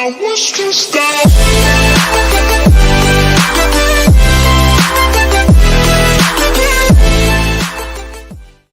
I wish to stop.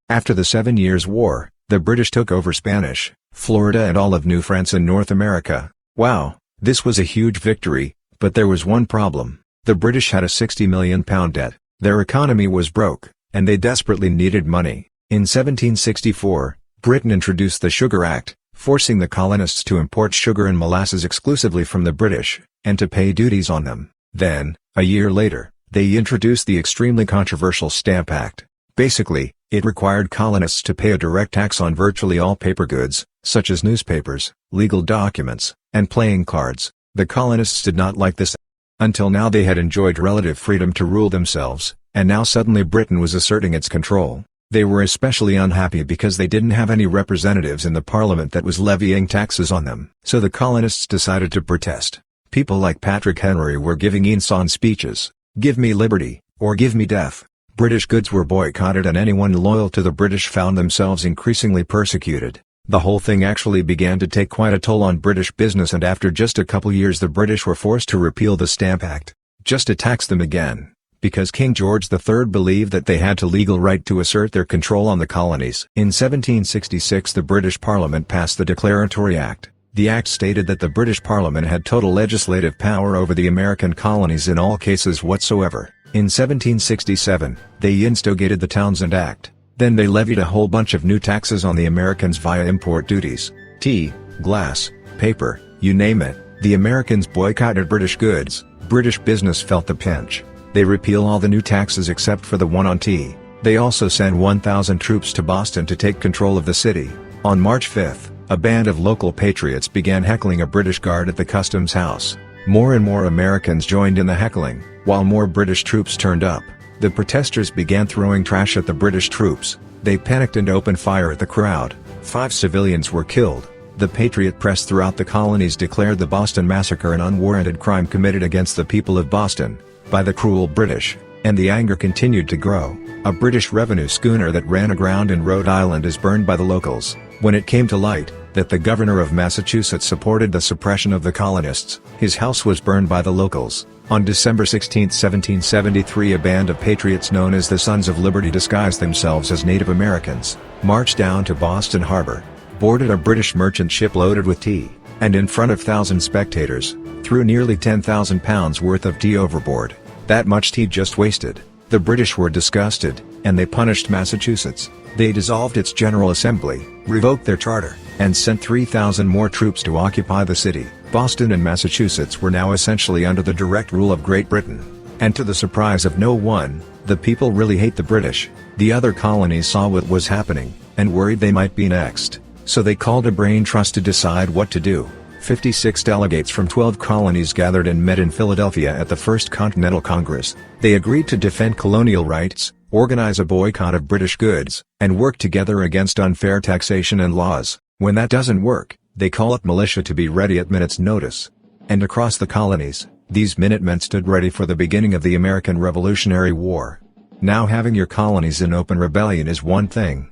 After the 7 Years' War, the British took over Spanish, Florida and all of New France and North America. Wow, this was a huge victory, but there was one problem. The British had a £60 million debt, their economy was broke, and they desperately needed money. In 1764, Britain introduced the Sugar Act, forcing the colonists to import sugar and molasses exclusively from the British, and to pay duties on them. Then, a year later, they introduced the extremely controversial Stamp Act. Basically, it required colonists to pay a direct tax on virtually all paper goods, such as newspapers, legal documents, and playing cards. The colonists did not like this. Until now they had enjoyed relative freedom to rule themselves, and now suddenly Britain was asserting its control. They were especially unhappy because they didn't have any representatives in the parliament that was levying taxes on them. So the colonists decided to protest. People like Patrick Henry were giving ensign speeches, "Give me liberty, or give me death." British goods were boycotted and anyone loyal to the British found themselves increasingly persecuted. The whole thing actually began to take quite a toll on British business, and after just a couple years the British were forced to repeal the Stamp Act, just to tax them again, because King George III believed that they had the legal right to assert their control on the colonies. In 1766 the British Parliament passed the Declaratory Act. The act stated that the British Parliament had total legislative power over the American colonies in all cases whatsoever. In 1767, they instigated the Townshend Act. Then they levied a whole bunch of new taxes on the Americans via import duties. Tea, glass, paper, you name it. The Americans boycotted British goods. British business felt the pinch. They repeal all the new taxes except for the one on tea. They also sent 1,000 troops to Boston to take control of the city. On March 5, a band of local patriots began heckling a British guard at the customs house. More and more Americans joined in the heckling, while more British troops turned up. The protesters began throwing trash at the British troops. They panicked and opened fire at the crowd. 5 civilians were killed. The patriot press throughout the colonies declared the Boston Massacre an unwarranted crime committed against the people of Boston by the cruel British, and the anger continued to grow. A British revenue schooner that ran aground in Rhode Island is burned by the locals. When it came to light that the governor of Massachusetts supported the suppression of the colonists, his house was burned by the locals. On December 16, 1773, a band of patriots known as the Sons of Liberty disguised themselves as Native Americans, marched down to Boston Harbor, boarded a British merchant ship loaded with tea, and in front of thousands spectators, threw nearly 10,000 pounds worth of tea overboard. That much tea just wasted. The British were disgusted, and they punished Massachusetts. They dissolved its General Assembly, revoked their charter, and sent 3,000 more troops to occupy the city. Boston and Massachusetts were now essentially under the direct rule of Great Britain. And to the surprise of no one, the people really hate the British. The other colonies saw what was happening, and worried they might be next. So they called a brain trust to decide what to do. 56 delegates from 12 colonies gathered and met in Philadelphia at the First Continental Congress. They agreed to defend colonial rights, organize a boycott of British goods, and work together against unfair taxation and laws. When that doesn't work, they call up militia to be ready at minute's notice. And across the colonies, these Minutemen stood ready for the beginning of the American Revolutionary War. Now having your colonies in open rebellion is one thing.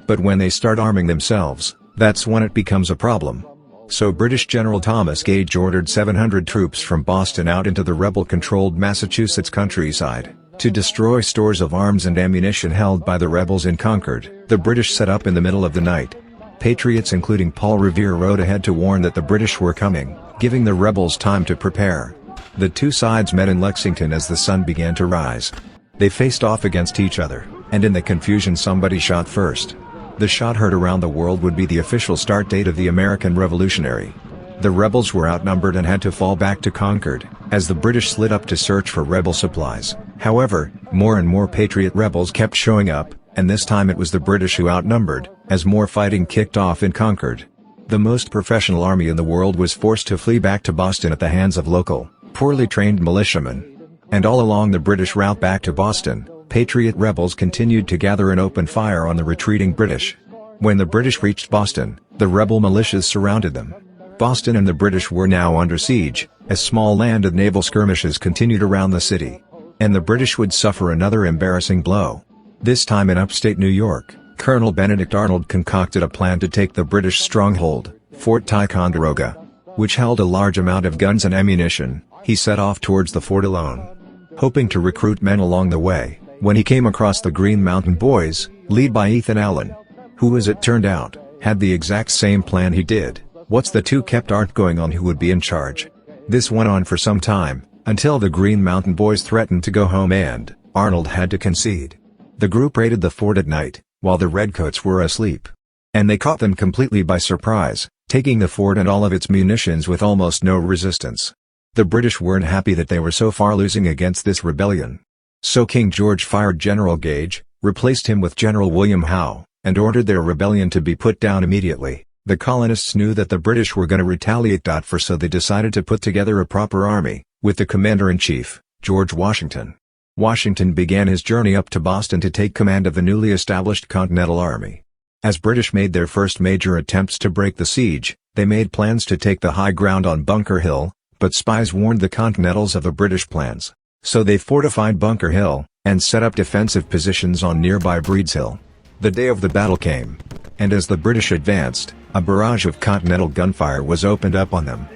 But when they start arming themselves, that's when it becomes a problem. So British General Thomas Gage ordered 700 troops from Boston out into the rebel-controlled Massachusetts countryside, to destroy stores of arms and ammunition held by the rebels in Concord. The British set up in the middle of the night. Patriots including Paul Revere rode ahead to warn that the British were coming, giving the rebels time to prepare. The two sides met in Lexington as the sun began to rise. They faced off against each other, and in the confusion somebody shot first. The shot heard around the world would be the official start date of the American Revolutionary. The rebels were outnumbered and had to fall back to Concord, as the British slid up to search for rebel supplies. However, more and more patriot rebels kept showing up, and this time it was the British who outnumbered, as more fighting kicked off in Concord. The most professional army in the world was forced to flee back to Boston at the hands of local, poorly trained militiamen. And all along the British route back to Boston, patriot rebels continued to gather and open fire on the retreating British. When the British reached Boston, the rebel militias surrounded them. Boston and the British were now under siege, as small land and naval skirmishes continued around the city. And the British would suffer another embarrassing blow. This time in upstate New York, Colonel Benedict Arnold concocted a plan to take the British stronghold, Fort Ticonderoga. which held a large amount of guns and ammunition, he set off towards the fort alone, hoping to recruit men along the way, when he came across the Green Mountain Boys, led by Ethan Allen, who, as it turned out, had the exact same plan he did. What's the two kept arguing on who would be in charge. This went on for some time, until the Green Mountain Boys threatened to go home and Arnold had to concede. The group raided the fort at night, while the Redcoats were asleep. And they caught them completely by surprise, taking the fort and all of its munitions with almost no resistance. The British weren't happy that they were so far losing against this rebellion. So King George fired General Gage, replaced him with General William Howe, and ordered their rebellion to be put down immediately. The colonists knew that the British were going to retaliate. So they decided to put together a proper army, with the commander-in-chief, George Washington. Washington began his journey up to Boston to take command of the newly established Continental Army. As British made their first major attempts to break the siege, they made plans to take the high ground on Bunker Hill, but spies warned the Continentals of the British plans. So they fortified Bunker Hill, and set up defensive positions on nearby Breed's Hill. The day of the battle came, and as the British advanced, a barrage of Continental gunfire was opened up on them.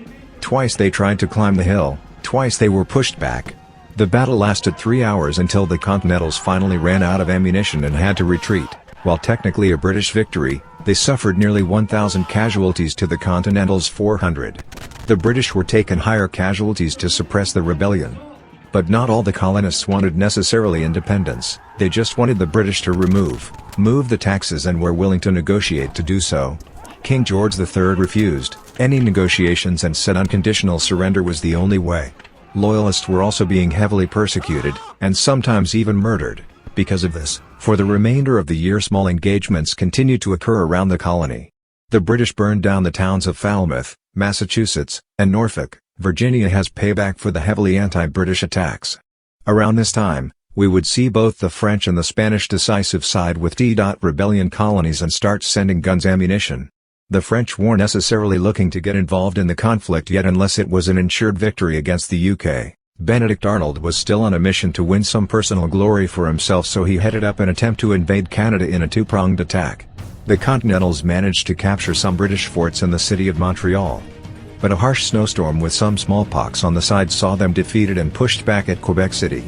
Twice they tried to climb the hill, twice they were pushed back. The battle lasted 3 hours until the Continentals finally ran out of ammunition and had to retreat. While technically a British victory, they suffered nearly 1,000 casualties to the Continentals' 400. The British were taking higher casualties to suppress the rebellion. But not all the colonists wanted necessarily independence, they just wanted the British to remove the taxes and were willing to negotiate to do so. King George III refused any negotiations and said unconditional surrender was the only way. Loyalists were also being heavily persecuted, and sometimes even murdered. Because of this, for the remainder of the year small engagements continued to occur around the colony. The British burned down the towns of Falmouth, Massachusetts, and Norfolk, Virginia as payback for the heavily anti-British attacks. Around this time, we would see both the French and the Spanish decisive side with rebellion colonies and start sending guns ammunition. The French weren't necessarily looking to get involved in the conflict yet unless it was an ensured victory against the UK. Benedict Arnold was still on a mission to win some personal glory for himself, so he headed up an attempt to invade Canada in a two-pronged attack. The Continentals managed to capture some British forts in the city of Montreal. But a harsh snowstorm with some smallpox on the side saw them defeated and pushed back at Quebec City.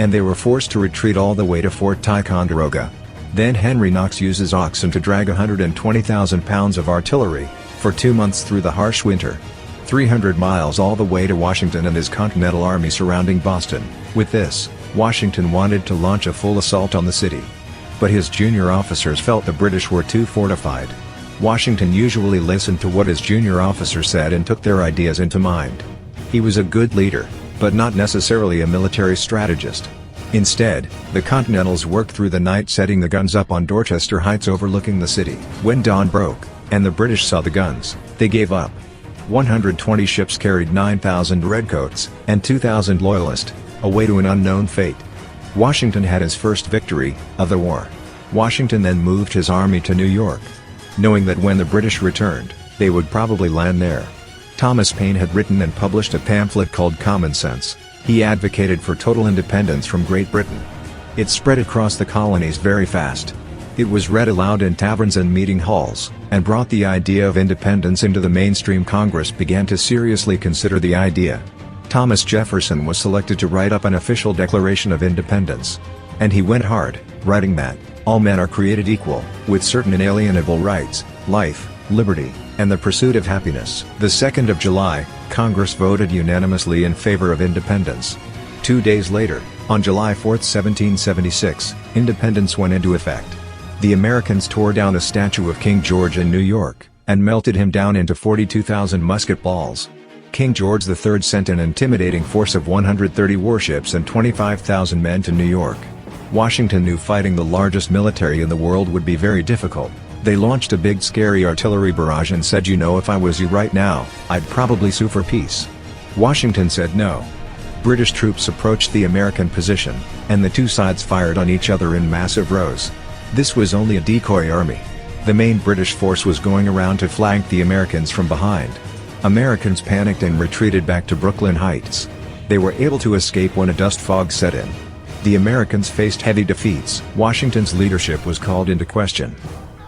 And they were forced to retreat all the way to Fort Ticonderoga. Then Henry Knox uses oxen to drag 120,000 pounds of artillery, for 2 months through the harsh winter. 300 miles all the way to Washington and his Continental Army surrounding Boston. With this, Washington wanted to launch a full assault on the city. But his junior officers felt the British were too fortified. Washington usually listened to what his junior officers said and took their ideas into mind. He was a good leader, but not necessarily a military strategist. Instead, the Continentals worked through the night setting the guns up on Dorchester Heights overlooking the city. When dawn broke, and the British saw the guns, they gave up. 120 ships carried 9,000 Redcoats, and 2,000 Loyalists, away to an unknown fate. Washington had his first victory of the war. Washington then moved his army to New York, knowing that when the British returned, they would probably land there. Thomas Paine had written and published a pamphlet called Common Sense. He advocated for total independence from Great Britain. It spread across the colonies very fast. It was read aloud in taverns and meeting halls, and brought the idea of independence into the mainstream. Congress began to seriously consider the idea. Thomas Jefferson was selected to write up an official Declaration of Independence. And he went hard, writing that, all men are created equal, with certain inalienable rights, life, liberty, and the pursuit of happiness. The 2nd of July, Congress voted unanimously in favor of independence. 2 days later, on July 4, 1776, independence went into effect. The Americans tore down a statue of King George in New York, and melted him down into 42,000 musket balls. King George III sent an intimidating force of 130 warships and 25,000 men to New York. Washington knew fighting the largest military in the world would be very difficult. They launched a big scary artillery barrage and said, "You know, if I was you right now, I'd probably sue for peace." Washington said no. British troops approached the American position, and the two sides fired on each other in massive rows. This was only a decoy army. The main British force was going around to flank the Americans from behind. Americans panicked and retreated back to Brooklyn Heights. They were able to escape when a dust fog set in. The Americans faced heavy defeats. Washington's leadership was called into question,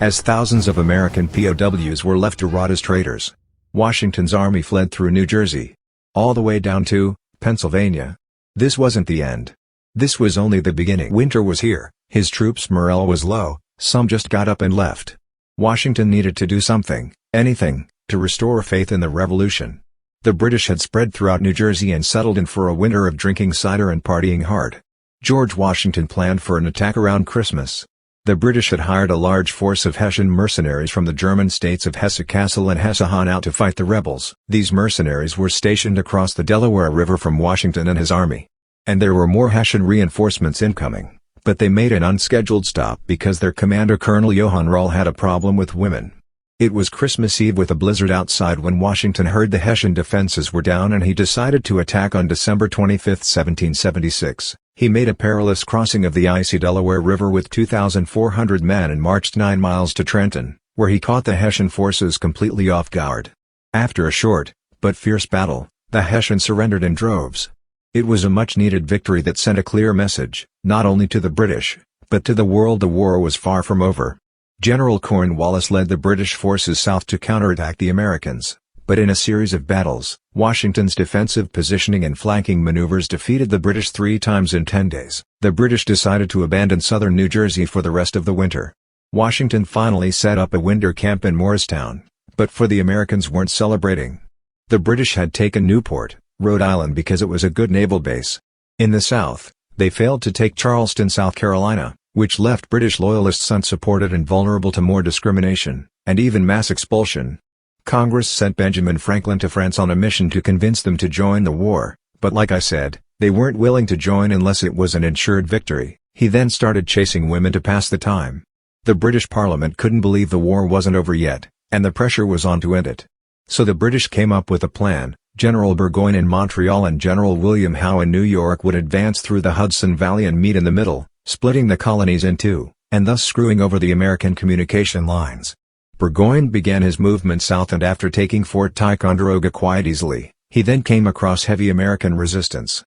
as thousands of American POWs were left to rot as traitors. Washington's army fled through New Jersey, all the way down to Pennsylvania. This wasn't the end. This was only the beginning. Winter was here, his troops' morale was low, some just got up and left. Washington needed to do something, anything, to restore faith in the revolution. The British had spread throughout New Jersey and settled in for a winter of drinking cider and partying hard. George Washington planned for an attack around Christmas. The British had hired a large force of Hessian mercenaries from the German states of Hesse-Kassel and Hesse-Hahn out to fight the rebels. These mercenaries were stationed across the Delaware River from Washington and his army. And there were more Hessian reinforcements incoming, but they made an unscheduled stop because their commander Colonel Johann Rall had a problem with women. It was Christmas Eve with a blizzard outside when Washington heard the Hessian defenses were down and he decided to attack on December 25, 1776. He made a perilous crossing of the icy Delaware River with 2,400 men and marched 9 miles to Trenton, where he caught the Hessian forces completely off guard. After a short, but fierce battle, the Hessians surrendered in droves. It was a much-needed victory that sent a clear message, not only to the British, but to the world the war was far from over. General Cornwallis led the British forces south to counterattack the Americans, but in a series of battles, Washington's defensive positioning and flanking maneuvers defeated the British 3 times in 10 days. The British decided to abandon southern New Jersey for the rest of the winter. Washington finally set up a winter camp in Morristown, but the Americans weren't celebrating. The British had taken Newport, Rhode Island because it was a good naval base. In the South, they failed to take Charleston, South Carolina, which left British loyalists unsupported and vulnerable to more discrimination, and even mass expulsion. Congress sent Benjamin Franklin to France on a mission to convince them to join the war, but like I said, they weren't willing to join unless it was an ensured victory. He then started chasing women to pass the time. The British Parliament couldn't believe the war wasn't over yet, and the pressure was on to end it. So the British came up with a plan. General Burgoyne in Montreal and General William Howe in New York would advance through the Hudson Valley and meet in the middle, splitting the colonies in two, and thus screwing over the American communication lines. Burgoyne began his movement south and after taking Fort Ticonderoga quite easily, he then came across heavy American resistance.